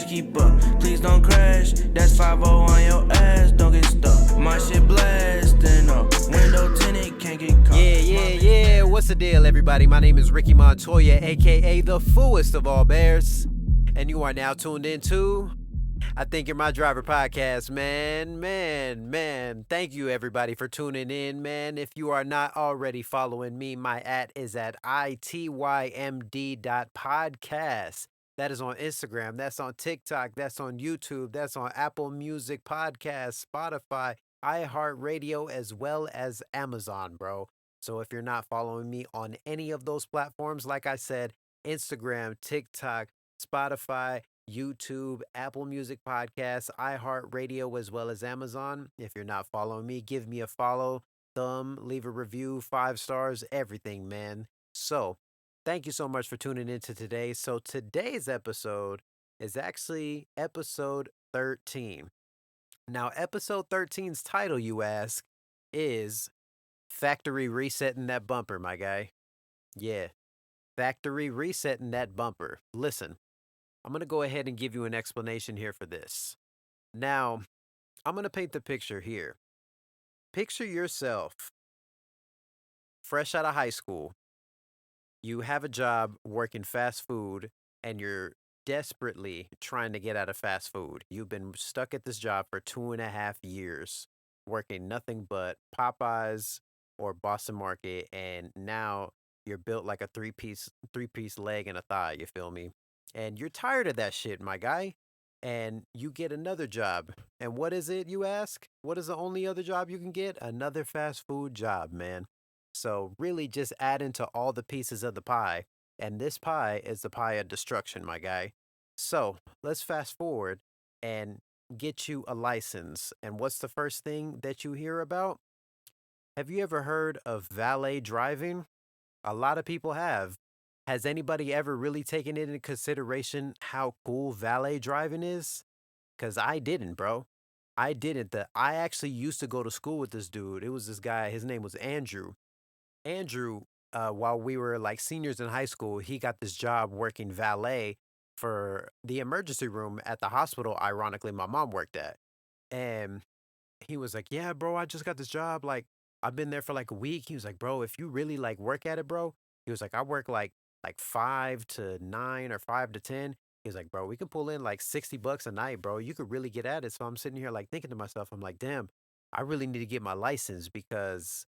keep up. Please don't crash. That's 5 on your ass. Don't get stuck. My shit blasting up. Window tinted, can't get caught. Yeah. What's the deal, everybody? My name is Ricky Montoya, aka the foolest of all bears. And you are now tuned into I Think You're My Driver podcast, man. Thank you, everybody, for tuning in, man. If you are not already following me, my is at itymd.podcast. That is on Instagram. That's on TikTok. That's on YouTube. That's on Apple Music Podcast, Spotify, iHeartRadio, as well as Amazon, bro. So if you're not following me on any of those platforms, like I said, Instagram, TikTok, Spotify, YouTube, Apple Music Podcasts, iHeartRadio, as well as Amazon. If you're not following me, give me a follow, leave a review, 5 stars, everything, man. So, thank you so much for tuning into today. So, today's episode is actually episode 13. Now, episode 13's title, you ask, is Factory Resetting That Bumper, my guy. Yeah, Factory Resetting That Bumper. Listen. I'm going to go ahead and give you an explanation here for this. Now, I'm going to paint the picture here. Picture yourself fresh out of high school. You have a job working fast food and you're desperately trying to get out of fast food. You've been stuck at this job for 2.5 years, working nothing but Popeyes or Boston Market, and now you're built like a three-piece leg and a thigh, you feel me? And you're tired of that shit, my guy. And you get another job. And what is it, you ask? What is the only other job you can get? Another fast food job, man. So really just add into all the pieces of the pie. And this pie is the pie of destruction, my guy. So let's fast forward and get you a license. And what's the first thing that you hear about? Have you ever heard of valet driving? A lot of people have. Has anybody ever really taken it into consideration how cool valet driving is? Because I didn't, bro. I didn't. I actually used to go to school with this dude. It was this guy. His name was Andrew. Andrew, while we were like seniors in high school, he got this job working valet for the emergency room at the hospital, ironically, my mom worked at. And he was like, yeah, bro, I just got this job. Like, I've been there for like a week. He was like, bro, if you really like work at it, bro, he was like, I work like 5 to 9 or 5 to 10. He was like, bro, we can pull in like $60 a night, bro. You could really get at it. So I'm sitting here like thinking to myself, I'm like, damn, I really need to get my license because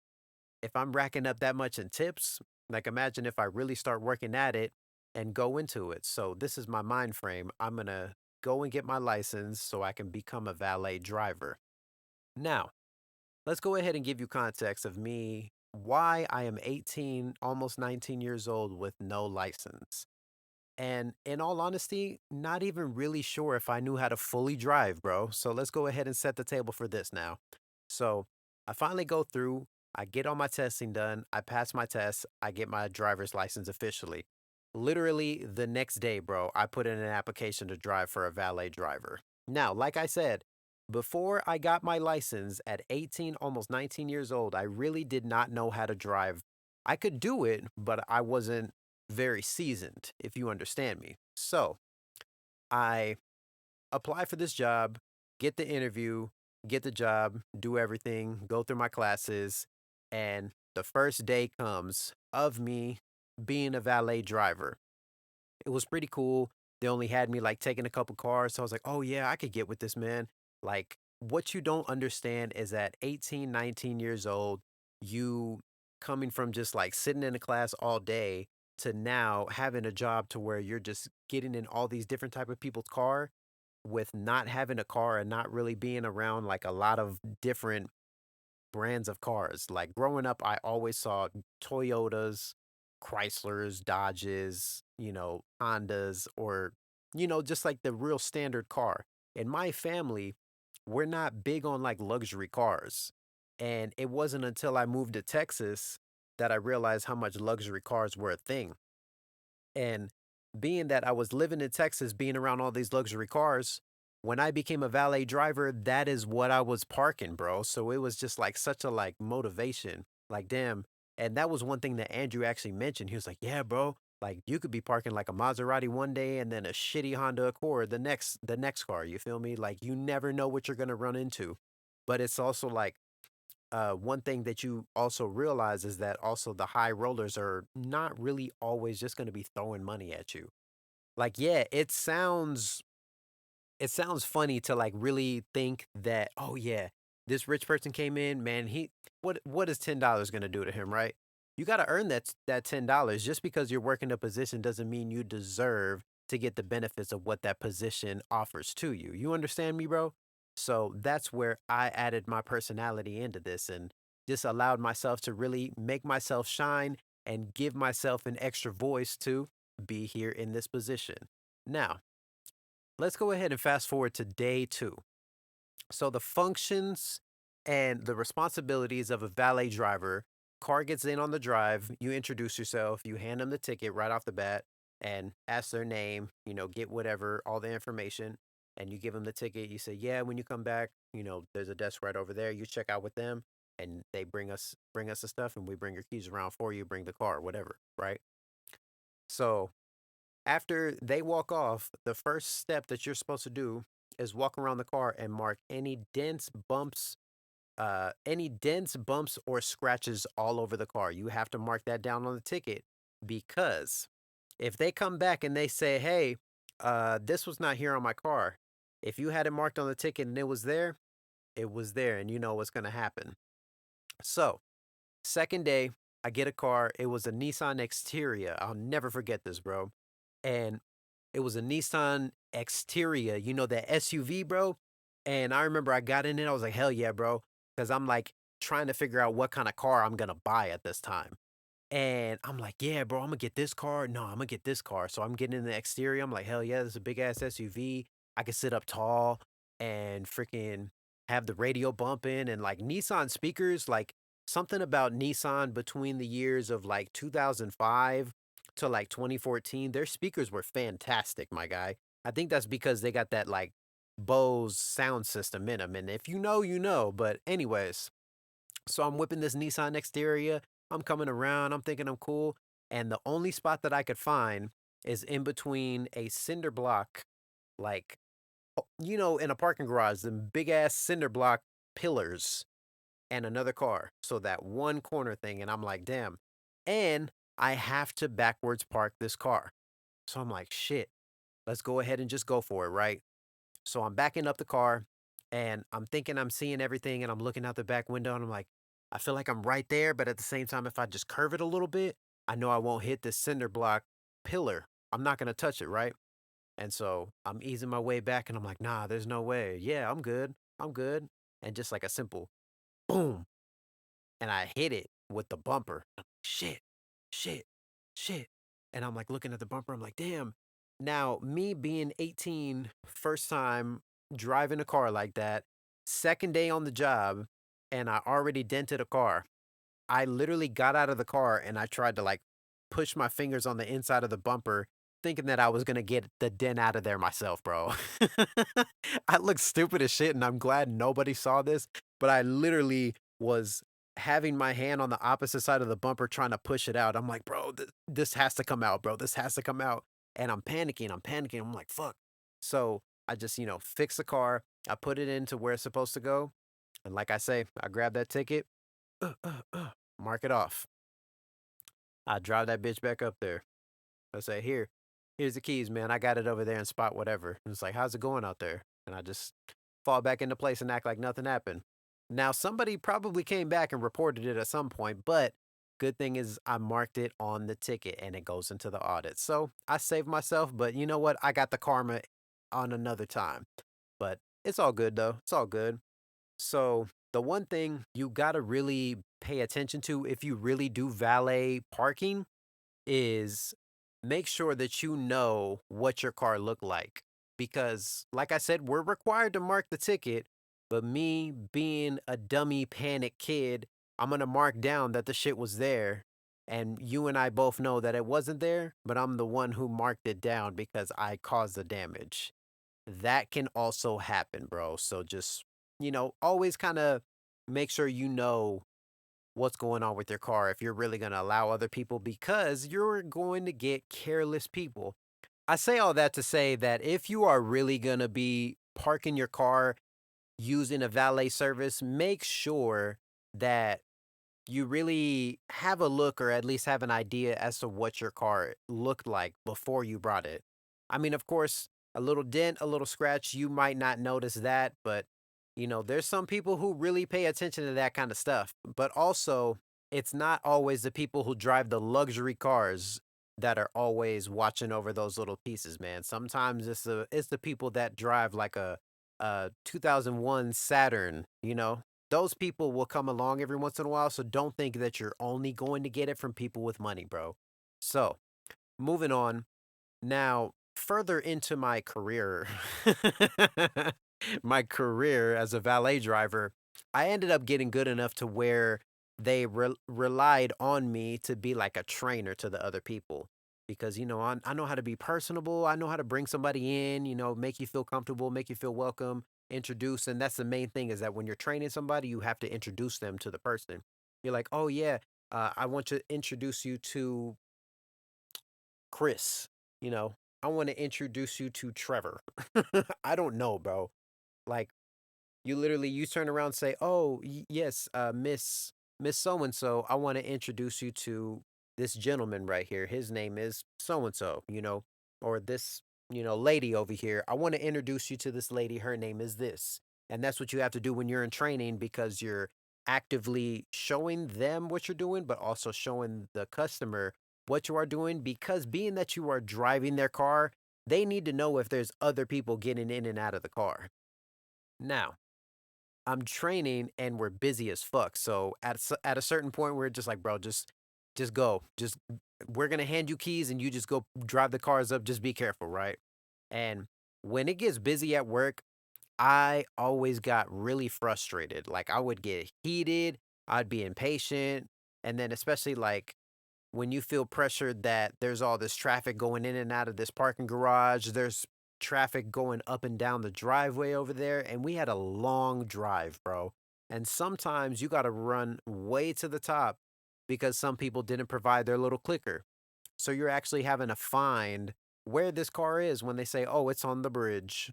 if I'm racking up that much in tips, like imagine if I really start working at it and go into it. So this is my mind frame. I'm going to go and get my license so I can become a valet driver. Now, let's go ahead and give you context of me, why I am 18, almost 19 years old with no license. And in all honesty, not even really sure if I knew how to fully drive, bro. So let's go ahead and set the table for this now. So I finally go through, I get all my testing done, I pass my test, I get my driver's license officially. Literally the next day, bro, I put in an application to drive for a valet driver. Now, like I said, before I got my license at 18, almost 19 years old, I really did not know how to drive. I could do it, but I wasn't very seasoned, if you understand me. So I apply for this job, get the interview, get the job, do everything, go through my classes, and the first day comes of me being a valet driver. It was pretty cool. They only had me like taking a couple cars. So I was like, oh yeah, I could get with this, man. Like, what you don't understand is at 18, 19 years old, you coming from just like sitting in a class all day to now having a job to where you're just getting in all these different type of people's car with not having a car and not really being around like a lot of different brands of cars. Like growing up, I always saw Toyotas, Chryslers, Dodges, Hondas, or, just like the real standard car. In my family, we're not big on like luxury cars. And it wasn't until I moved to Texas that I realized how much luxury cars were a thing. And being that I was living in Texas, being around all these luxury cars, when I became a valet driver, that is what I was parking, bro. So it was just like such a like motivation. Like, damn. And that was one thing that Andrew actually mentioned. He was like, yeah, bro, Like you could be parking like a Maserati one day and then a shitty Honda Accord the next car. You feel me? Like you never know what you're gonna run into. But it's also like one thing that you also realize is that also the high rollers are not really always just gonna be throwing money at you. Like yeah, it sounds funny to like really think that oh yeah, this rich person came in, man, he what is $10 going to do to him, right? You got to earn that $10. Just because you're working a position doesn't mean you deserve to get the benefits of what that position offers to you. You understand me, bro? So that's where I added my personality into this and just allowed myself to really make myself shine and give myself an extra voice to be here in this position. Now, let's go ahead and fast forward to day two. So, the functions and the responsibilities of a valet driver: car gets in on the drive, you introduce yourself, you hand them the ticket right off the bat and ask their name, get whatever, all the information, and you give them the ticket. You say, yeah, when you come back, there's a desk right over there. You check out with them and they bring us the stuff and we bring your keys around for you, bring the car, whatever, right? So, after they walk off, the first step that you're supposed to do is walk around the car and mark any dents, bumps, or scratches all over the car. You have to mark that down on the ticket because if they come back and they say, "Hey, this was not here on my car," if you had it marked on the ticket and it was there, and you know what's gonna happen. So, second day, I get a car. It was a Nissan Xterra. I'll never forget this, bro. And it was a Nissan Xterra, that SUV, bro. And I remember I got in it. I was like, hell yeah, bro. Because I'm like trying to figure out what kind of car I'm going to buy at this time. And I'm like, yeah, bro, I'm going to get this car. No, I'm going to get this car. So I'm getting in the Xterra. I'm like, hell yeah, this is a big ass SUV. I can sit up tall and freaking have the radio bumping and like Nissan speakers. Like something about Nissan between the years of like 2005 to like 2014, their speakers were fantastic, my guy. I think that's because they got that like Bose sound system in them. And if you know, you know. But, anyways, so I'm whipping this Nissan Xterra. I'm coming around. I'm thinking I'm cool. And the only spot that I could find is in between a cinder block, like, in a parking garage, the big ass cinder block pillars and another car. So that one corner thing. And I'm like, damn. And I have to backwards park this car. So I'm like, shit, let's go ahead and just go for it, right? So I'm backing up the car and I'm thinking I'm seeing everything and I'm looking out the back window and I'm like, I feel like I'm right there, but at the same time, if I just curve it a little bit, I know I won't hit the cinder block pillar. I'm not going to touch it, right? And so I'm easing my way back and I'm like, nah, there's no way. Yeah, I'm good. I'm good. And just like a simple boom. And I hit it with the bumper. I'm like, shit, shit, shit. And I'm like looking at the bumper. I'm like, damn. Now, me being 18, first time driving a car like that, second day on the job, and I already dented a car. I literally got out of the car and I tried to like push my fingers on the inside of the bumper, thinking that I was gonna get the dent out of there myself, bro. I look stupid as shit, and I'm glad nobody saw this, but I literally was having my hand on the opposite side of the bumper trying to push it out. I'm like, bro, this has to come out, bro. This has to come out. And I'm panicking. I'm panicking. I'm like, fuck. So I just, fix the car. I put it into where it's supposed to go. And like I say, I grab that ticket, mark it off. I drive that bitch back up there. I say, here's the keys, man. I got it over there in spot whatever. And it's like, how's it going out there? And I just fall back into place and act like nothing happened. Now, somebody probably came back and reported it at some point, but good thing is I marked it on the ticket and it goes into the audit. So I saved myself, but you know what? I got the karma on another time. But it's all good though. It's all good. So the one thing you gotta really pay attention to if you really do valet parking is make sure that you know what your car looked like. Because, like I said, we're required to mark the ticket, but me being a dummy panic kid, I'm going to mark down that the shit was there. And you and I both know that it wasn't there, but I'm the one who marked it down because I caused the damage. That can also happen, bro. So just, always kind of make sure you know what's going on with your car if you're really going to allow other people because you're going to get careless people. I say all that to say that if you are really going to be parking your car using a valet service, make sure that you really have a look or at least have an idea as to what your car looked like before you brought it. I mean, of course, a little dent, a little scratch, you might not notice that, but there's some people who really pay attention to that kind of stuff. But also, it's not always the people who drive the luxury cars that are always watching over those little pieces, man. Sometimes it's the people that drive like a 2001 Saturn, those people will come along every once in a while, so don't think that you're only going to get it from people with money, bro. So, moving on. Now, further into my career, my career as a valet driver, I ended up getting good enough to where they relied on me to be like a trainer to the other people. Because, I know how to be personable. I know how to bring somebody in, make you feel comfortable, make you feel welcome, introduce. And that's the main thing is that when you're training somebody, you have to introduce them to the person. You're like, oh, yeah, I want to introduce you to Chris, you know, I want to introduce you to Trevor. I don't know, bro. Like you turn around and say, "Oh, yes, Miss so and so, I want to introduce you to this gentleman right here. His name is so and so, or this, lady over here. I want to introduce you to this lady. Her name is this." And that's what you have to do when you're in training because you're actively showing them what you're doing, but also showing the customer what you are doing because being that you are driving their car, they need to know if there's other people getting in and out of the car. Now, I'm training and we're busy as fuck. So at a certain point, we're just like, bro, just go. Just we're gonna hand you keys and you just go drive the cars up. Just be careful, right? And when it gets busy at work, I always got really frustrated. Like I would get heated, I'd be impatient, and then especially like when you feel pressured that there's all this traffic going in and out of this parking garage, there's traffic going up and down the driveway over there, and we had a long drive, bro. And sometimes you got to run way to the top because some people didn't provide their little clicker. So you're actually having to find where this car is when they say, "Oh, it's on the bridge."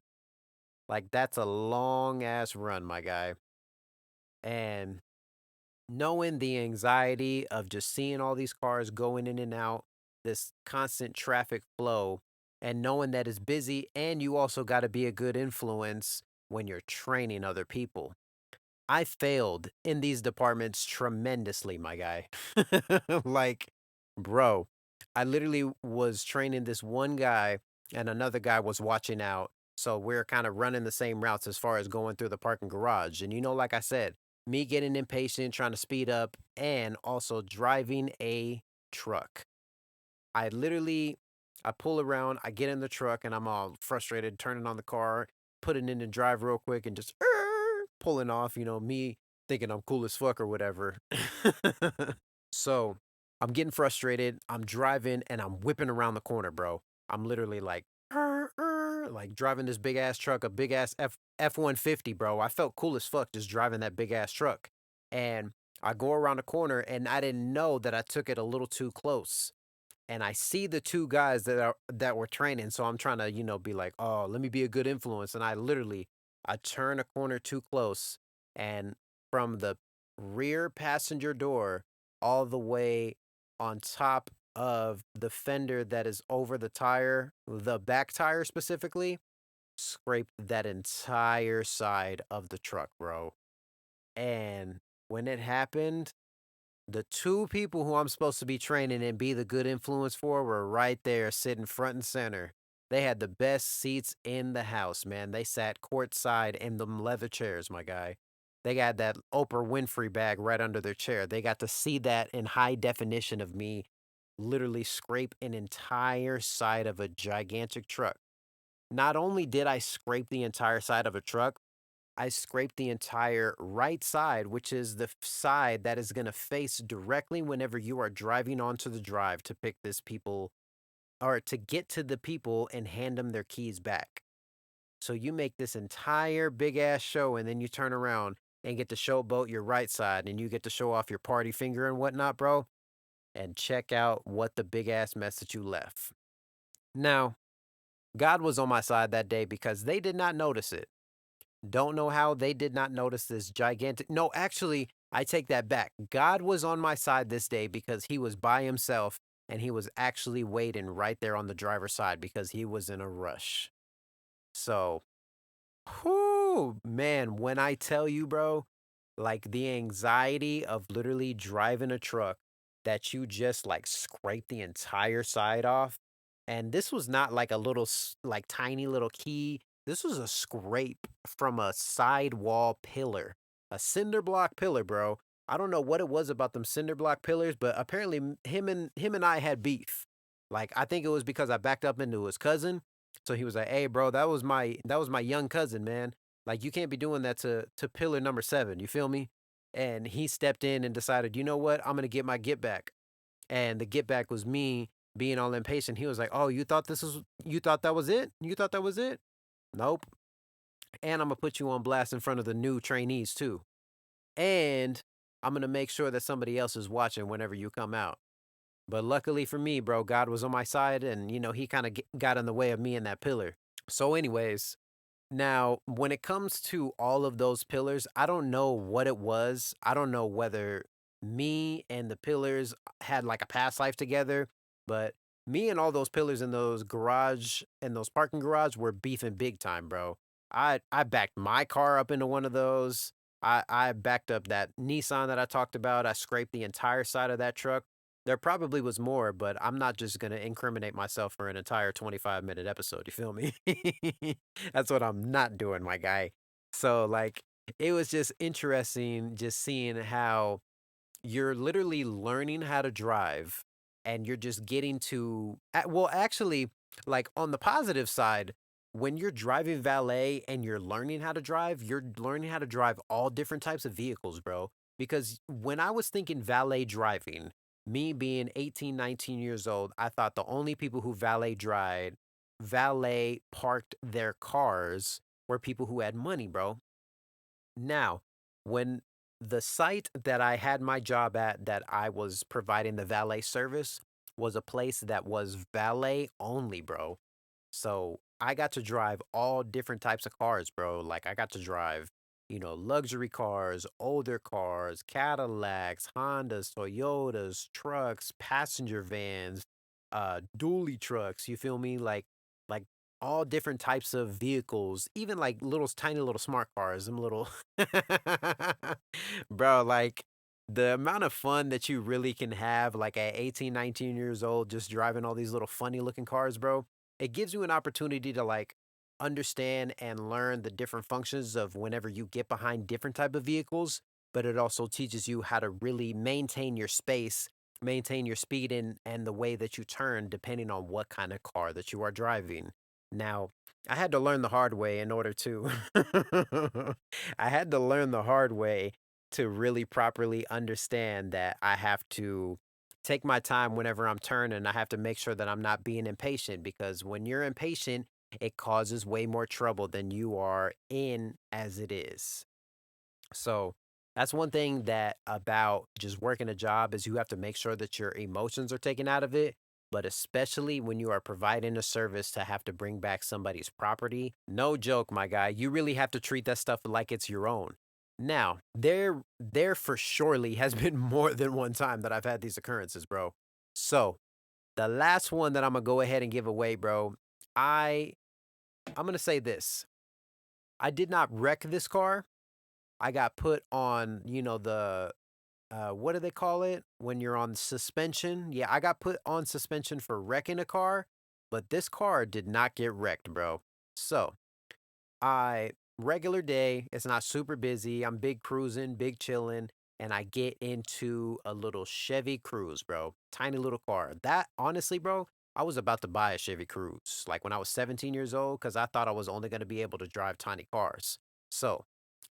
Like that's a long ass run, my guy. And knowing the anxiety of just seeing all these cars going in and out, this constant traffic flow, and knowing that it's busy, and you also got to be a good influence when you're training other people. I failed in these departments tremendously, my guy. Like, bro, I literally was training this one guy, and another guy was watching out. So we're kind of running the same routes as far as going through the parking garage. And like I said, me getting impatient, trying to speed up, and also driving a truck. I literally I pull around, I get in the truck, and I'm all frustrated, turning on the car, putting in the drive real quick, and just pulling off. Me thinking I'm cool as fuck or whatever. So I'm getting frustrated. I'm driving and I'm whipping around the corner, bro. I'm literally like, like driving this big ass truck, a big ass F-150, bro. I felt cool as fuck just driving that big ass truck. And I go around the corner and I didn't know that I took it a little too close. And I see the two guys that were training, so I'm trying to, be like, "Oh, let me be a good influence." And I turn a corner too close and from the rear passenger door all the way on top of the fender that is over the tire, the back tire specifically, scraped that entire side of the truck, bro. And when it happened, the two people who I'm supposed to be training and be the good influence for were right there sitting front and center. They had the best seats in the house, man. They sat courtside in them leather chairs, my guy. They got that Oprah Winfrey bag right under their chair. They got to see that in high definition of me literally scrape an entire side of a gigantic truck. Not only did I scrape the entire side of a truck, I scraped the entire right side, which is the side that is going to face directly whenever you are driving onto the drive to pick this people or to get to the people and hand them their keys back. So you make this entire big ass show and then you turn around and get to showboat your right side, and you get to show off your party finger and whatnot, bro. And check out what the big ass mess that you left. Now, God was on my side that day because they did not notice it. Don't know how they did not notice this gigantic. No, actually, I take that back. God was on my side this day because he was by himself and he was actually waiting right there on the driver's side because he was in a rush. So, whoo, man, when I tell you, bro, like the anxiety of literally driving a truck that you just like scrape the entire side off. And this was not like a little, like tiny little key. This was a scrape from a sidewall pillar, a cinder block pillar, bro. I don't know what it was about them cinder block pillars, but apparently him and I had beef. Like I think it was because I backed up into his cousin. So he was like, "Hey, bro, that was my young cousin, man. Like you can't be doing that to pillar number 7. You feel me?" And he stepped in and decided, you know what? I'm gonna get my get back. And the get back was me being all impatient. He was like, "Oh, you thought that was it? You thought that was it? Nope. And I'm gonna put you on blast in front of the new trainees too. And I'm gonna make sure that somebody else is watching whenever you come out." But luckily for me, bro, God was on my side, and he kind of got in the way of me and that pillar. So, anyways, now, when it comes to all of those pillars, I don't know what it was. I don't know whether me and the pillars had like a past life together, but me and all those pillars in those garage and those parking garage were beefing big time, bro. I backed my car up into one of those. I backed up that Nissan that I talked about. I scraped the entire side of that truck. There probably was more, but I'm not just gonna incriminate myself for an entire 25-minute episode. You feel me? That's what I'm not doing, my guy. So, like, it was just interesting just seeing how you're literally learning how to drive and you're just getting to, well, actually, like, on the positive side, when you're driving valet and you're learning how to drive, you're learning how to drive all different types of vehicles, bro. Because when I was thinking valet driving, me being 18, 19 years old, I thought the only people who valet parked their cars were people who had money, bro. Now, when the site that I had my job at that I was providing the valet service was a place that was valet only, bro. So I got to drive all different types of cars, bro. Like I got to drive, luxury cars, older cars, Cadillacs, Hondas, Toyotas, trucks, passenger vans, dually trucks. You feel me? Like all different types of vehicles, even like little tiny little smart cars, them little bro, like the amount of fun that you really can have like at 18, 19 years old just driving all these little funny looking cars, bro. It gives you an opportunity to like understand and learn the different functions of whenever you get behind different type of vehicles, but it also teaches you how to really maintain your space, maintain your speed and the way that you turn depending on what kind of car that you are driving. Now, I had to learn the hard way in order to I had to learn the hard way to really properly understand that I have to take my time whenever I'm turning. I have to make sure that I'm not being impatient because when you're impatient, it causes way more trouble than you are in as it is. So that's one thing that about just working a job is you have to make sure that your emotions are taken out of it. But especially when you are providing a service to have to bring back somebody's property, no joke, my guy, you really have to treat that stuff like it's your own. Now, there for surely has been more than one time that I've had these occurrences, bro. So the last one that I'm gonna go ahead and give away, bro, I I'm gonna say this. I did not wreck this car. I got put on, the what do they call it when you're on suspension? Yeah, I got put on suspension for wrecking a car, but this car did not get wrecked, bro. So, I regular day, it's not super busy. I'm big cruising, big chilling, and I get into a little Chevy Cruze, bro. Tiny little car. That honestly, bro, I was about to buy a Chevy Cruze like when I was 17 years old because I thought I was only going to be able to drive tiny cars. So,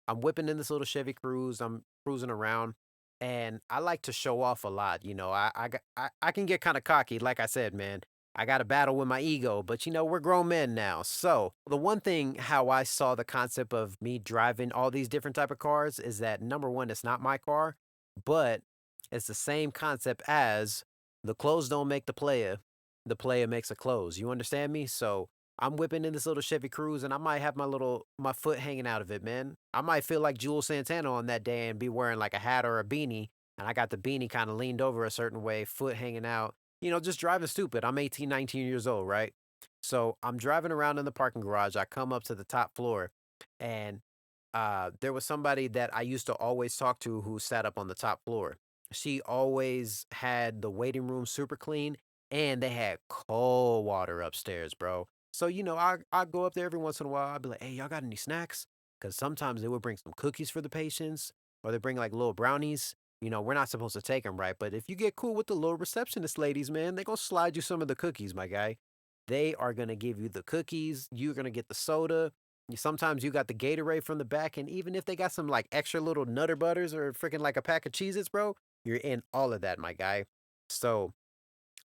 I'm whipping in this little Chevy Cruze. I'm cruising around, and I like to show off a lot. I can get kind of cocky, like I said, man. I got to battle with my ego, but we're grown men now. So, the one thing how I saw the concept of me driving all these different type of cars is that number one, it's not my car, but it's the same concept as the clothes don't make the player makes a clothes. You understand me? So, I'm whipping in this little Chevy Cruze and I might have my foot hanging out of it, man. I might feel like Jules Santana on that day and be wearing like a hat or a beanie, and I got the beanie kind of leaned over a certain way, foot hanging out, just driving stupid. I'm 18, 19 years old, right? So I'm driving around in the parking garage. I come up to the top floor, and there was somebody that I used to always talk to who sat up on the top floor. She always had the waiting room super clean, and they had cold water upstairs, bro. So, I go up there every once in a while. I'd be like, hey, y'all got any snacks? Because sometimes they would bring some cookies for the patients, or they bring like little brownies. We're not supposed to take them, right? But if you get cool with the little receptionist ladies, man, they going to slide you some of the cookies, my guy. They are going to give you the cookies. You're going to get the soda. Sometimes you got the Gatorade from the back. And even if they got some like extra little Nutter Butters or freaking like a pack of Cheez-Its, bro, you're in all of that, my guy. So,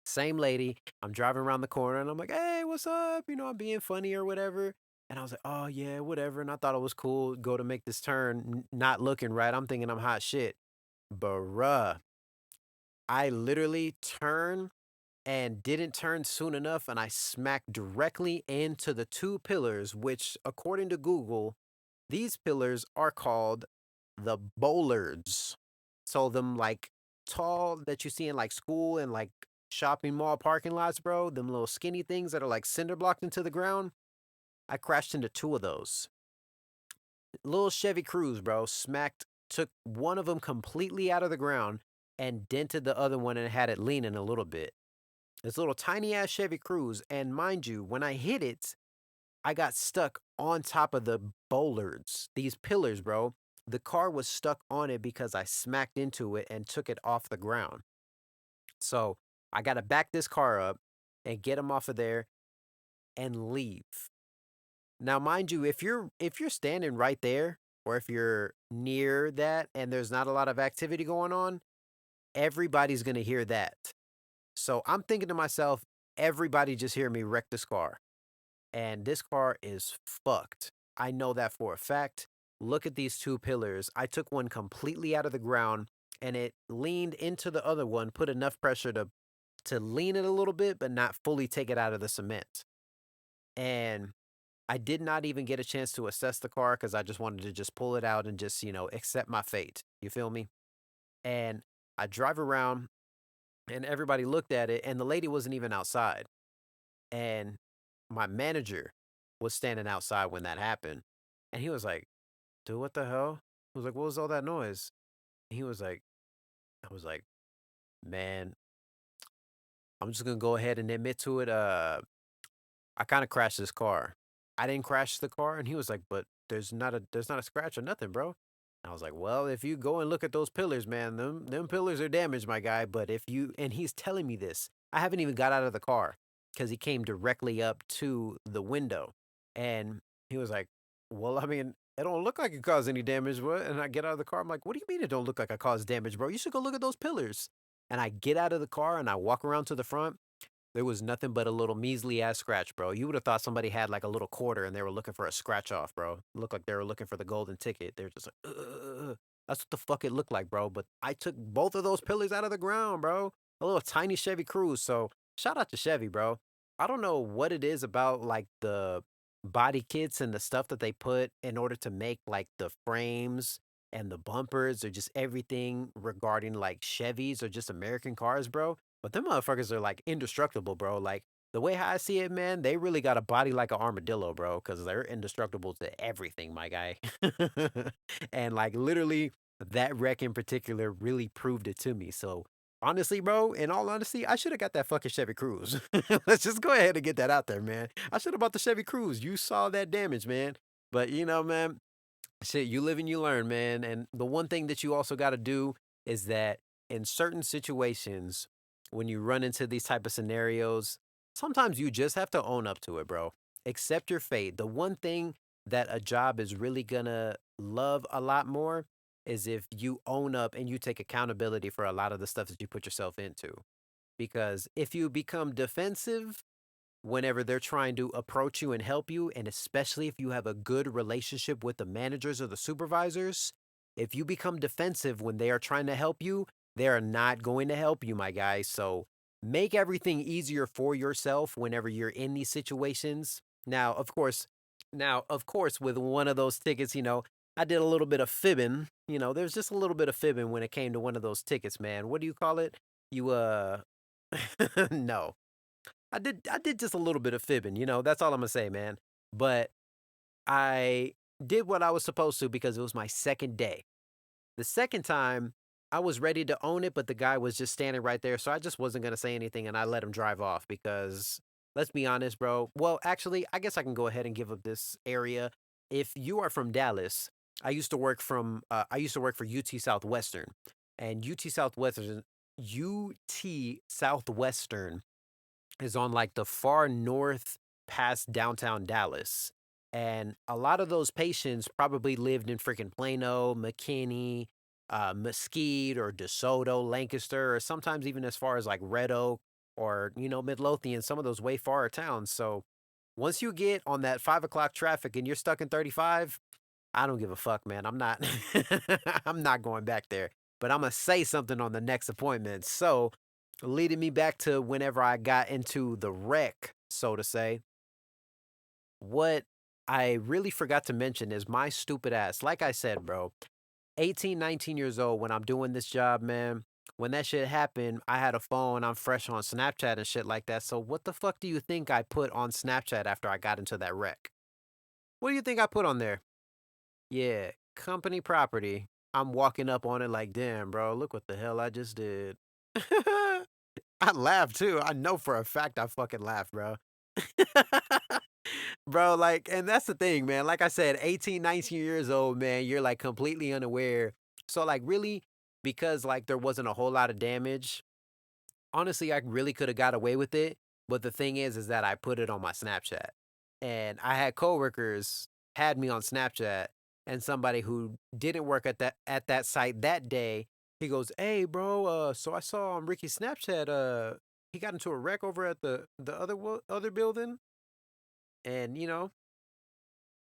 same lady. I'm driving around the corner and I'm like, hey, what's up? I'm being funny or whatever. And I was like, oh, yeah, whatever. And I thought it was cool. Go to make this turn, not looking right. I'm thinking I'm hot shit. Bruh, I literally turned and didn't turn soon enough, and I smacked directly into the two pillars, which, according to Google, these pillars are called the bollards. So, them like tall that you see in like school and like shopping mall parking lots, bro, them little skinny things that are like cinder blocked into the ground. I crashed into two of those. Little Chevy Cruze, bro, took one of them completely out of the ground and dented the other one and had it leaning a little bit. This little tiny ass Chevy Cruze, and mind you, when I hit it, I got stuck on top of the bollards, these pillars, bro. The car was stuck on it because I smacked into it and took it off the ground. So I got to back this car up and get him off of there and leave. Now, mind you, if you're standing right there, or if you're near that and there's not a lot of activity going on, everybody's gonna hear that. So I'm thinking to myself, everybody just hear me wreck this car. And this car is fucked. I know that for a fact. Look at these two pillars. I took one completely out of the ground and it leaned into the other one, put enough pressure to lean it a little bit, but not fully take it out of the cement. And I did not even get a chance to assess the car because I just wanted to just pull it out and just, accept my fate. You feel me? And I drive around and everybody looked at it and the lady wasn't even outside. And my manager was standing outside when that happened. And he was like, dude, what the hell? I was like, what was all that noise? And he was like, I was like, man, I'm just gonna go ahead and admit to it. I kind of crashed this car. I didn't crash the car, and he was like, "But there's not a scratch or nothing, bro." I was like, "Well, if you go and look at those pillars, man, them pillars are damaged, my guy. But if you," and he's telling me this, I haven't even got out of the car because he came directly up to the window, and he was like, "Well, I mean, it don't look like it caused any damage, bro." And I get out of the car, I'm like, "What do you mean it don't look like I caused damage, bro? You should go look at those pillars." And I get out of the car and I walk around to the front. There was nothing but a little measly ass scratch, bro. You would have thought somebody had like a little quarter and they were looking for a scratch off, bro. It looked like they were looking for the golden ticket. They're just like, ugh. That's what the fuck it looked like, bro. But I took both of those pillars out of the ground, bro. A little tiny Chevy Cruze. So shout out to Chevy, bro. I don't know what it is about like the body kits and the stuff that they put in order to make like the frames and the bumpers or just everything regarding like Chevys or just American cars, bro. But them motherfuckers are like indestructible, bro. Like the way how I see it, man, they really got a body like an armadillo, bro, because they're indestructible to everything, my guy. And like literally, that wreck in particular really proved it to me. So honestly, bro, in all honesty, I should have got that fucking Chevy Cruze. Let's just go ahead and get that out there, man. I should have bought the Chevy Cruze. You saw that damage, man. But man, shit, you live and you learn, man. And the one thing that you also got to do is that in certain situations, when you run into these type of scenarios, sometimes you just have to own up to it, bro. Accept your fate. The one thing that a job is really gonna love a lot more is if you own up and you take accountability for a lot of the stuff that you put yourself into. Because if you become defensive whenever they're trying to approach you and help you, and especially if you have a good relationship with the managers or the supervisors, if you become defensive when they are trying to help you, they are not going to help you, my guy. So make everything easier for yourself whenever you're in these situations. Now, of course, with one of those tickets, I did a little bit of fibbing. There's just a little bit of fibbing when it came to one of those tickets, man. What do you call it? You no. I did just a little bit of fibbing, that's all I'm gonna say, man. But I did what I was supposed to because it was my second day. The second time, I was ready to own it, but the guy was just standing right there, so I just wasn't gonna say anything and I let him drive off because let's be honest, bro. Well, actually, I guess I can go ahead and give up this area. If you are from Dallas, I used to work for UT Southwestern. And UT Southwestern is on like the far north past downtown Dallas. And a lot of those patients probably lived in freaking Plano, McKinney, Mesquite, or DeSoto, Lancaster, or sometimes even as far as like Red Oak or, Midlothian, some of those way far towns. So once you get on that 5 o'clock traffic and you're stuck in 35, I don't give a fuck, man. I'm not, I'm not going back there. But I'm gonna say something on the next appointment. So, leading me back to whenever I got into the wreck, so to say, what I really forgot to mention is my stupid ass. Like I said, bro, 18, 19 years old when I'm doing this job, man. When that shit happened, I had a phone. I'm fresh on Snapchat and shit like that. So, what the fuck do you think I put on Snapchat after I got into that wreck? What do you think I put on there? Yeah, company property. I'm walking up on it like, damn, bro, look what the hell I just did. I laughed too. I know for a fact I fucking laughed, bro. Bro, like, and that's the thing, man. Like I said, 18, 19 years old, man, you're like completely unaware. So, like, really, because like there wasn't a whole lot of damage, honestly, I really could have got away with it. But the thing is that I put it on my Snapchat. And I had coworkers had me on Snapchat, and somebody who didn't work at that site that day, he goes, "Hey, bro, so I saw on Ricky's Snapchat, he got into a wreck over at the other building, and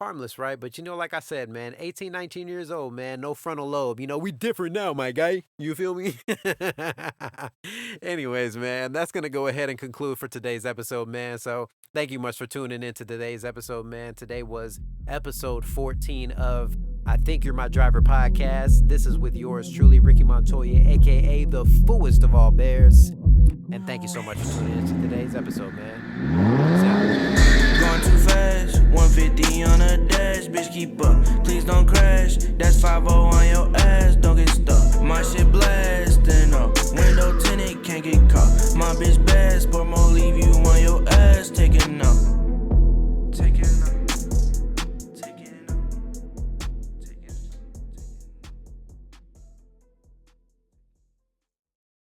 harmless, right? But like I said, man, 18, 19 years old, man, no frontal lobe. We different now, my guy. You feel me? Anyways, man, that's going to go ahead and conclude for today's episode, man. So thank you much for tuning into today's episode, man. Today was episode 14 of I Think You're My Driver podcast. This is with yours truly, Ricky Montoya, a.k.a. the foolest of all bears. And thank you so much for tuning into today's episode, man. Peace out. Going too fast, 150 on a dash, bitch keep up, please don't crash, that's 5-0 on your ass, don't get stuck, my shit blasting up, window tinted, can't get caught, my bitch bad, sport more